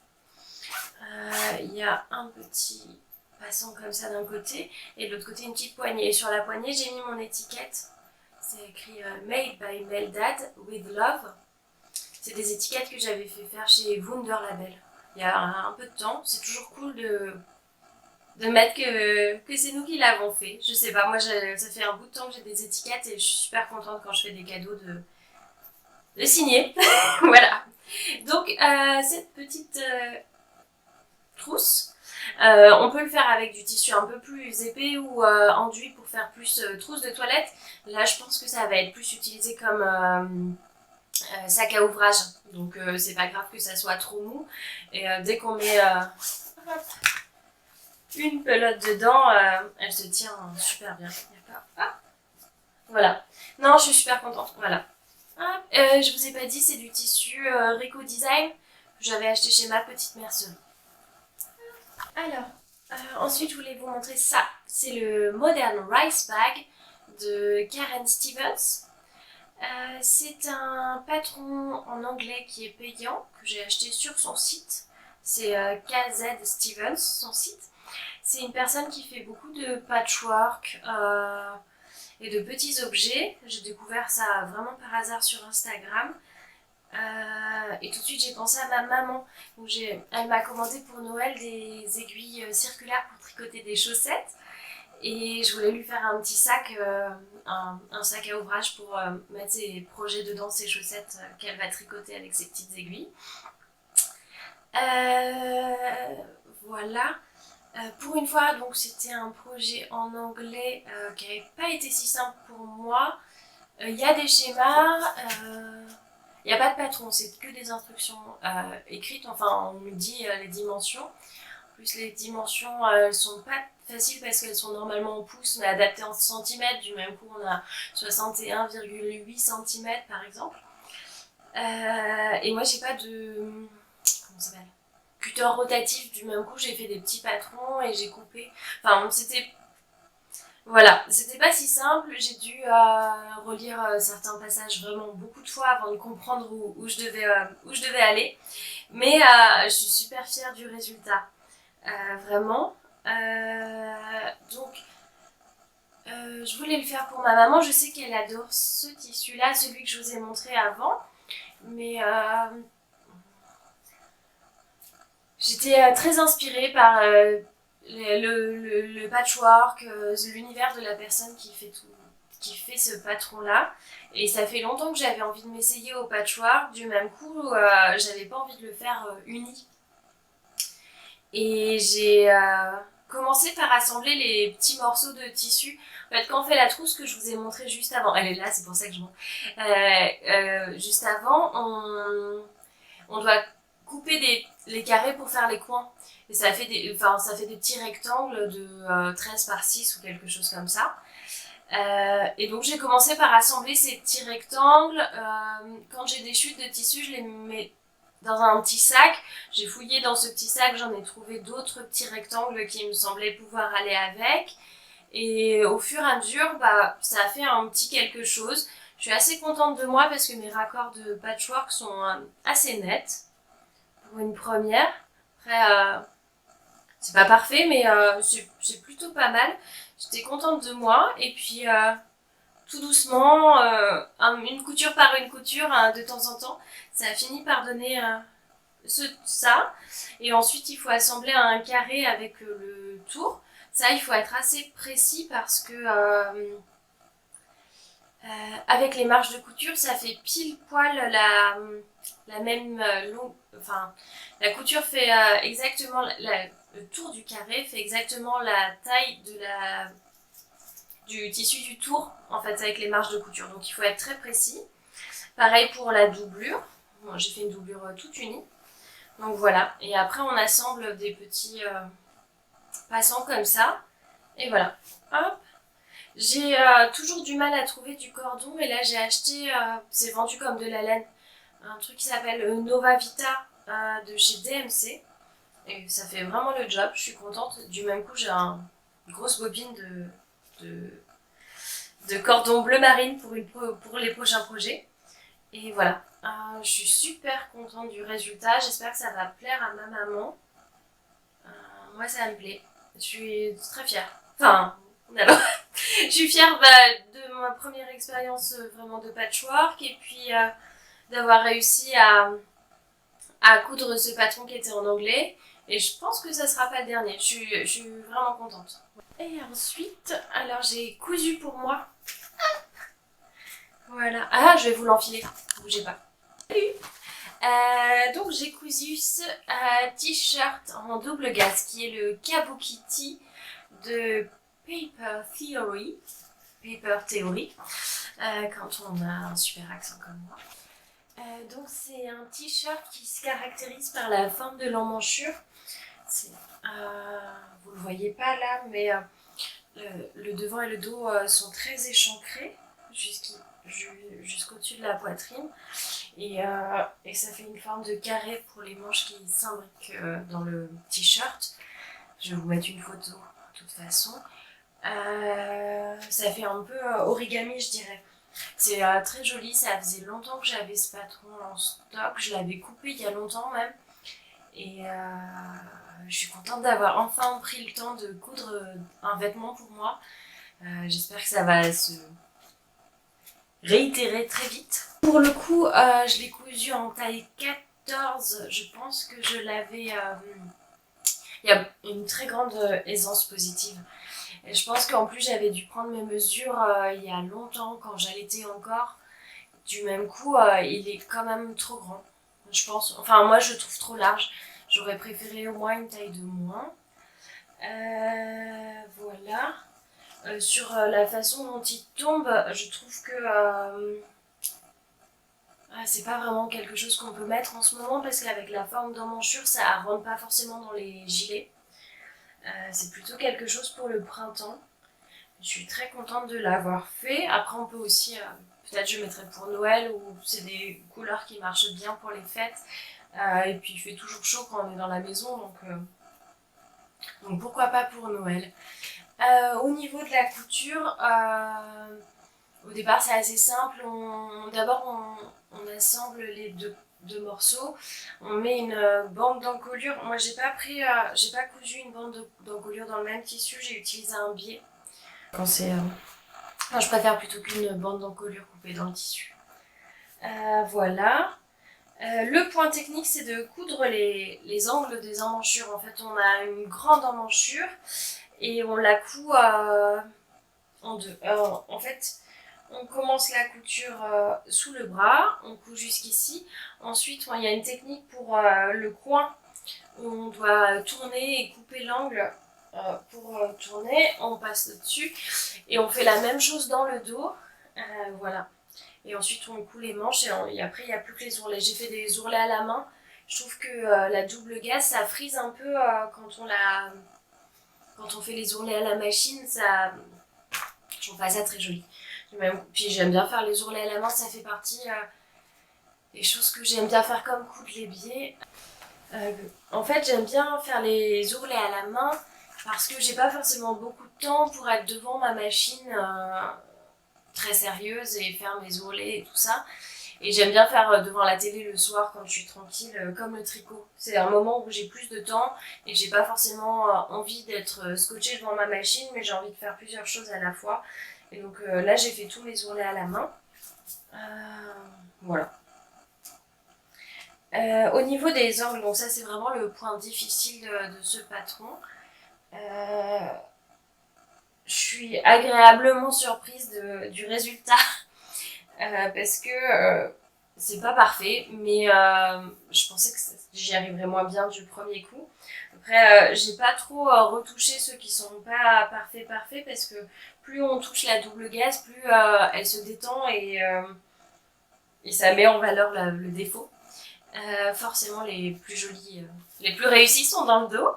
Il y a un petit passant comme ça d'un côté et de l'autre côté une petite poignée. Et sur la poignée j'ai mis mon étiquette. C'est écrit Made by Meldad with Love. C'est des étiquettes que j'avais fait faire chez Wunder Label il y a un peu de temps. C'est toujours cool de mettre que c'est nous qui l'avons fait. Je sais pas, moi ça fait un bout de temps que j'ai des étiquettes et je suis super contente quand je fais des cadeaux de signer. Voilà. Donc cette petite trousse, on peut le faire avec du tissu un peu plus épais ou enduit pour faire plus trousse de toilette. Là, je pense que ça va être plus utilisé comme sac à ouvrage. Donc, c'est pas grave que ça soit trop mou. Et dès qu'on met une pelote dedans, elle se tient super bien. Ah, voilà. Non, je suis super contente. Voilà. Je vous ai pas dit, c'est du tissu Rico Design que j'avais acheté chez ma petite mercerie. Alors, ensuite je voulais vous montrer ça. C'est le Modern Rice Bag de Karen Stevens. C'est un patron en anglais qui est payant, que j'ai acheté sur son site. C'est KZ Stevens, son site. C'est une personne qui fait beaucoup de patchwork et de petits objets. J'ai découvert ça vraiment par hasard sur Instagram. Et tout de suite j'ai pensé à ma maman. Donc elle m'a commandé pour Noël des aiguilles circulaires pour tricoter des chaussettes. Et je voulais lui faire un petit sac, un sac à ouvrage pour mettre ses projets dedans, ses chaussettes qu'elle va tricoter avec ses petites aiguilles. Voilà. Pour une fois, donc c'était un projet en anglais qui n'avait pas été si simple pour moi. Il y a des schémas. Il n'y a pas de patron, c'est que des instructions écrites. Enfin, on me dit les dimensions. En plus, les dimensions, elles sont pas faciles parce qu'elles sont normalement en pouces, mais adaptées en centimètres. Du même coup, on a 61,8 cm par exemple. Et moi, j'ai pas de. Comment ça s'appelle ? Cutter rotatif. Du même coup, j'ai fait des petits patrons et j'ai coupé. Enfin, c'était. Voilà, c'était pas si simple, j'ai dû relire certains passages vraiment beaucoup de fois avant de comprendre où je devais aller. Mais je suis super fière du résultat, vraiment. Donc, je voulais le faire pour ma maman. Je sais qu'elle adore ce tissu-là, celui que je vous ai montré avant. Mais j'étais très inspirée par le patchwork, l'univers de la personne qui fait ce patron-là. Et ça fait longtemps que j'avais envie de m'essayer au patchwork. Du même coup, j'avais pas envie de le faire uni. Et j'ai commencé par assembler les petits morceaux de tissu. En fait, quand on fait la trousse que je vous ai montré juste avant, elle est là, c'est pour ça que je montre. Juste avant, on doit couper les carrés pour faire les coins. Et ça fait des petits rectangles de 13 par 6 ou quelque chose comme ça. Et donc j'ai commencé par assembler ces petits rectangles. Quand j'ai des chutes de tissu, je les mets dans un petit sac. J'ai fouillé dans ce petit sac, j'en ai trouvé d'autres petits rectangles qui me semblaient pouvoir aller avec. Et au fur et à mesure, ça a fait un petit quelque chose. Je suis assez contente de moi parce que mes raccords de patchwork sont assez nets pour une première. Après, c'est pas parfait, mais c'est plutôt pas mal. J'étais contente de moi. Et puis, tout doucement, une couture par une couture, de temps en temps, ça a fini par donner ça. Et ensuite, il faut assembler un carré avec le tour. Ça, il faut être assez précis parce que avec les marges de couture, ça fait pile poil la même longue. Enfin, la couture fait exactement le tour du carré fait exactement la taille du tissu du tour, en fait, avec les marges de couture. Donc, il faut être très précis. Pareil pour la doublure. Bon, j'ai fait une doublure toute unie. Donc voilà. Et après, on assemble des petits passants comme ça. Et voilà. Hop. J'ai toujours du mal à trouver du cordon et là j'ai acheté, c'est vendu comme de la laine, un truc qui s'appelle Nova Vita de chez DMC. Et ça fait vraiment le job, je suis contente. Du même coup, j'ai une grosse bobine de, de cordon bleu marine pour les prochains projets. Et voilà, je suis super contente du résultat. J'espère que ça va plaire à ma maman. Moi, ça me plaît. Je suis très fière. Enfin, alors, je suis fière de ma première expérience vraiment de patchwork et puis d'avoir réussi à coudre ce patron qui était en anglais. Et je pense que ça sera pas le dernier. Je suis vraiment contente. Et ensuite, alors j'ai cousu pour moi. Voilà. Ah, je vais vous l'enfiler. Bougez pas. Donc j'ai cousu ce t-shirt en double gaze qui est le Kabuki Tee de Paper Theory. Paper Theory. Quand on a un super accent comme moi. Donc c'est un t-shirt qui se caractérise par la forme de l'emmanchure. Vous le voyez pas là, mais le devant et le dos sont très échancrés jusqu'au-dessus de la poitrine. Et ça fait une forme de carré pour les manches qui s'imbriquent dans le t-shirt. Je vais vous mettre une photo de toute façon. Ça fait un peu origami, je dirais. C'est très joli, ça faisait longtemps que j'avais ce patron en stock, je l'avais coupé il y a longtemps même. Et je suis contente d'avoir enfin pris le temps de coudre un vêtement pour moi. J'espère que ça va se réitérer très vite. Pour le coup, je l'ai cousu en taille 14. Je pense que je l'avais... il y a une très grande aisance positive. Et je pense qu'en plus, j'avais dû prendre mes mesures il y a longtemps, quand j'allaitais encore. Du même coup, il est quand même trop grand. Je pense... Enfin, moi, je le trouve trop large. J'aurais préféré au moins une taille de moins. Voilà. Sur la façon dont il tombe, je trouve que c'est pas vraiment quelque chose qu'on peut mettre en ce moment parce qu'avec la forme d'emmanchure, ça rentre pas forcément dans les gilets. C'est plutôt quelque chose pour le printemps. Je suis très contente de l'avoir fait. Après, on peut aussi, peut-être je mettrai pour Noël ou c'est des couleurs qui marchent bien pour les fêtes. Et puis il fait toujours chaud quand on est dans la maison, donc pourquoi pas pour Noël. Au niveau de la couture, au départ c'est assez simple. D'abord on assemble les deux morceaux. On met une bande d'encolure. Moi j'ai pas cousu une bande d'encolure dans le même tissu, j'ai utilisé un biais. Je préfère plutôt qu'une bande d'encolure coupée dans le tissu. Voilà. Le point technique, c'est de coudre les angles des emmanchures. En fait, on a une grande emmanchure et on la coud en deux. En fait, on commence la couture sous le bras, on coud jusqu'ici. Ensuite, il y a une technique pour le coin où on doit tourner et couper l'angle pour tourner. On passe dessus et on fait la même chose dans le dos. Voilà. Et ensuite on coud les manches et après il n'y a plus que les ourlets. J'ai fait des ourlets à la main. Je trouve que la double gaze ça frise un peu quand on fait les ourlets à la machine. Je trouve pas ça très joli. Puis j'aime bien faire les ourlets à la main, ça fait partie des choses que j'aime bien faire comme coudre les biais. En fait j'aime bien faire les ourlets à la main parce que j'ai pas forcément beaucoup de temps pour être devant ma machine très sérieuse et faire mes ourlets et tout ça. Et j'aime bien faire devant la télé le soir quand je suis tranquille, comme le tricot. C'est un moment où j'ai plus de temps et j'ai pas forcément envie d'être scotchée devant ma machine, mais j'ai envie de faire plusieurs choses à la fois. Et donc là, j'ai fait tous mes ourlets à la main. Voilà. Au niveau des angles, donc ça c'est vraiment le point difficile de ce patron. Je suis agréablement surprise du résultat parce que c'est pas parfait, mais je pensais que j'y arriverais moins bien du premier coup. Après, j'ai pas trop retouché ceux qui sont pas parfaits parce que plus on touche la double gaze, plus elle se détend et ça met en valeur le défaut. Forcément, les plus jolis, les plus réussis sont dans le dos.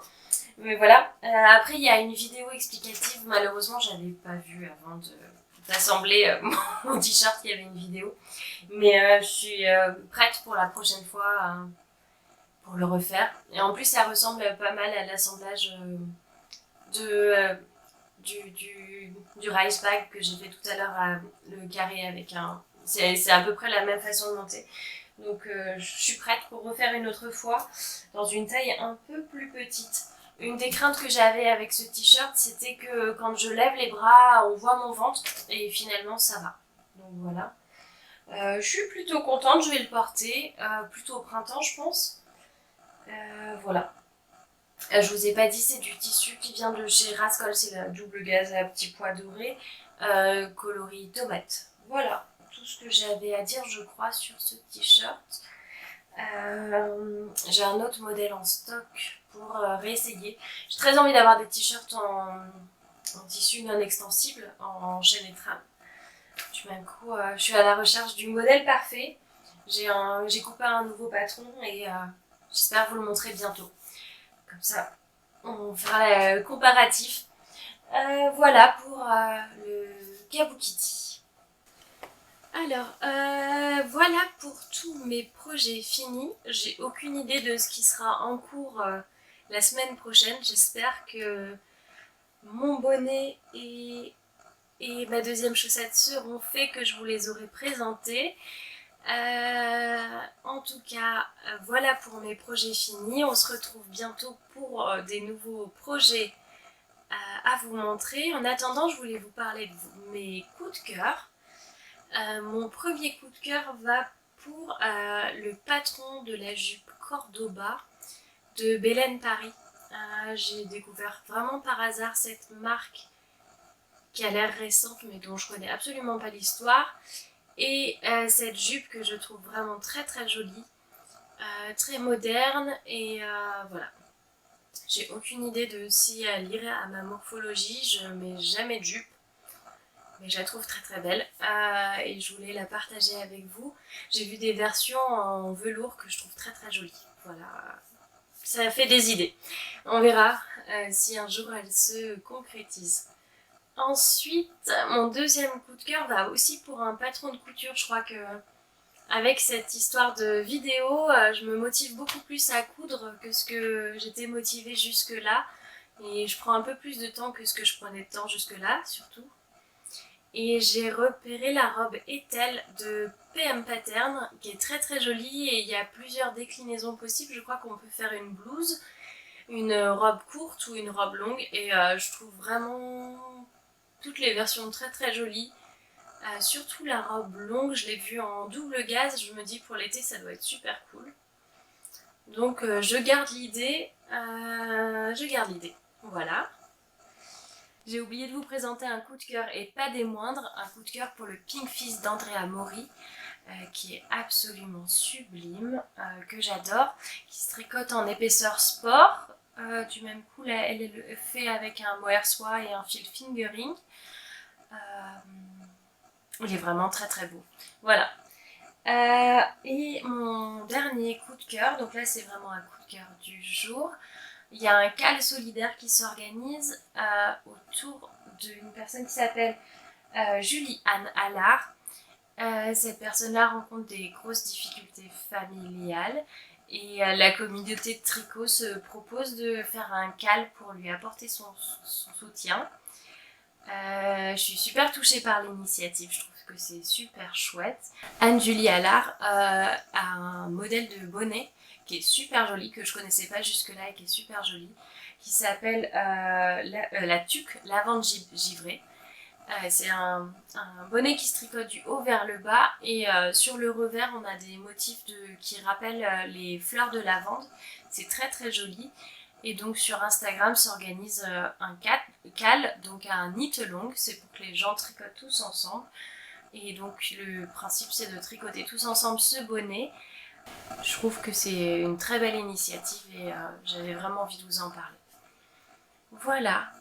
Mais voilà. Après, il y a une vidéo explicative. Malheureusement, j'avais pas vu avant d'assembler mon t-shirt, il y avait une vidéo. Mais je suis prête pour la prochaine fois pour le refaire. Et en plus, ça ressemble pas mal à l'assemblage de, du rice bag que j'ai fait tout à l'heure, le carré avec un... C'est à peu près la même façon de monter. Donc je suis prête pour refaire une autre fois dans une taille un peu plus petite. Une des craintes que j'avais avec ce t-shirt, c'était que quand je lève les bras, on voit mon ventre et finalement ça va. Donc voilà. Je suis plutôt contente, je vais le porter, plutôt au printemps je pense. Voilà. Je vous ai pas dit, c'est du tissu qui vient de chez Rascol, c'est la double gaze à petits pois dorés, coloris tomate. Voilà, tout ce que j'avais à dire je crois sur ce t-shirt. J'ai un autre modèle en stock pour réessayer. J'ai très envie d'avoir des t-shirts en tissu non extensible, en chaîne et trame. Du même coup, je suis à la recherche du modèle parfait. J'ai coupé un nouveau patron et j'espère vous le montrer bientôt. Comme ça, on fera le comparatif. Voilà pour le Kabuki. Alors, voilà pour tous mes projets finis. J'ai aucune idée de ce qui sera en cours la semaine prochaine. J'espère que mon bonnet et ma deuxième chaussette seront faits, que je vous les aurai présentés. En tout cas, voilà pour mes projets finis. On se retrouve bientôt pour des nouveaux projets à vous montrer. En attendant, je voulais vous parler de mes coups de cœur. Mon premier coup de cœur va pour le patron de la jupe Cordoba de Belen Paris. J'ai découvert vraiment par hasard cette marque qui a l'air récente mais dont je connais absolument pas l'histoire. Et cette jupe que je trouve vraiment très très jolie, très moderne et voilà. J'ai aucune idée de si elle irait à ma morphologie, je mets jamais de jupe, mais je la trouve très très belle et je voulais la partager avec vous. J'ai vu des versions en velours que je trouve très très jolies. Voilà, ça fait des idées. On verra si un jour elle se concrétise. Ensuite, mon deuxième coup de cœur va aussi pour un patron de couture. Je crois que avec cette histoire de vidéo, je me motive beaucoup plus à coudre que ce que j'étais motivée jusque-là. Et je prends un peu plus de temps que ce que je prenais de temps jusque-là, surtout. Et j'ai repéré la robe Ethel de PM Pattern, qui est très très jolie et il y a plusieurs déclinaisons possibles. Je crois qu'on peut faire une blouse, une robe courte ou une robe longue. Et je trouve vraiment toutes les versions très très jolies. Surtout la robe longue, je l'ai vue en double gaze, je me dis pour l'été ça doit être super cool. Donc je garde l'idée, voilà. J'ai oublié de vous présenter un coup de cœur et pas des moindres, un coup de cœur pour le Pink Fist d'Andrea Mori, qui est absolument sublime, que j'adore, qui se tricote en épaisseur sport. Du même coup, là, elle est faite avec un mohair soie et un fil fingering. Il est vraiment très très beau. Voilà. Et mon dernier coup de cœur, donc là c'est vraiment un coup de cœur du jour. Il y a un cale solidaire qui s'organise autour d'une personne qui s'appelle Julie-Anne Allard. Cette personne-là rencontre des grosses difficultés familiales et la communauté de tricot se propose de faire un cale pour lui apporter son soutien. Je suis super touchée par l'initiative, je trouve que c'est super chouette. Anne-Julie Allard a un modèle de bonnet qui est super joli, que je connaissais pas jusque-là et qui est super joli, qui s'appelle la tuque lavande givrée. C'est un bonnet qui se tricote du haut vers le bas et sur le revers on a des motifs qui rappellent les fleurs de lavande. C'est très très joli. Et donc sur Instagram s'organise un cale, donc un knit along, c'est pour que les gens tricotent tous ensemble. Et donc le principe c'est de tricoter tous ensemble ce bonnet. Je trouve que c'est une très belle initiative et j'avais vraiment envie de vous en parler. Voilà.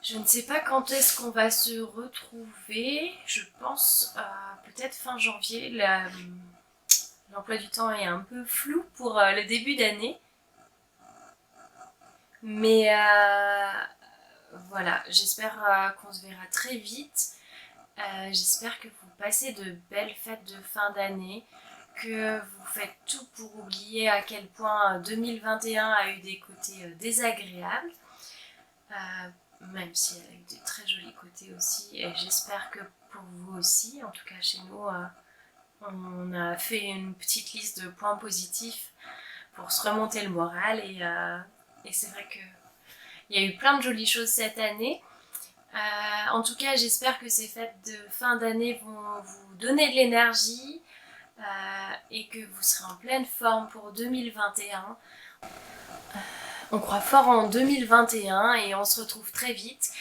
Je ne sais pas quand est-ce qu'on va se retrouver. Je pense peut-être fin janvier. L'emploi du temps est un peu flou pour le début d'année. Mais voilà, j'espère qu'on se verra très vite. J'espère que vous passez de belles fêtes de fin d'année, que vous faites tout pour oublier à quel point 2021 a eu des côtés désagréables, même si elle a eu des très jolis côtés aussi, et j'espère que pour vous aussi, en tout cas chez nous, on a fait une petite liste de points positifs pour se remonter le moral, et c'est vrai qu'il y a eu plein de jolies choses cette année. En tout cas, j'espère que ces fêtes de fin d'année vont vous donner de l'énergie et que vous serez en pleine forme pour 2021. On croit fort en 2021 et on se retrouve très vite.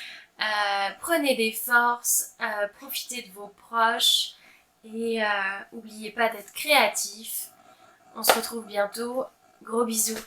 Prenez des forces, profitez de vos proches et n'oubliez pas d'être créatif. On se retrouve bientôt. Gros bisous.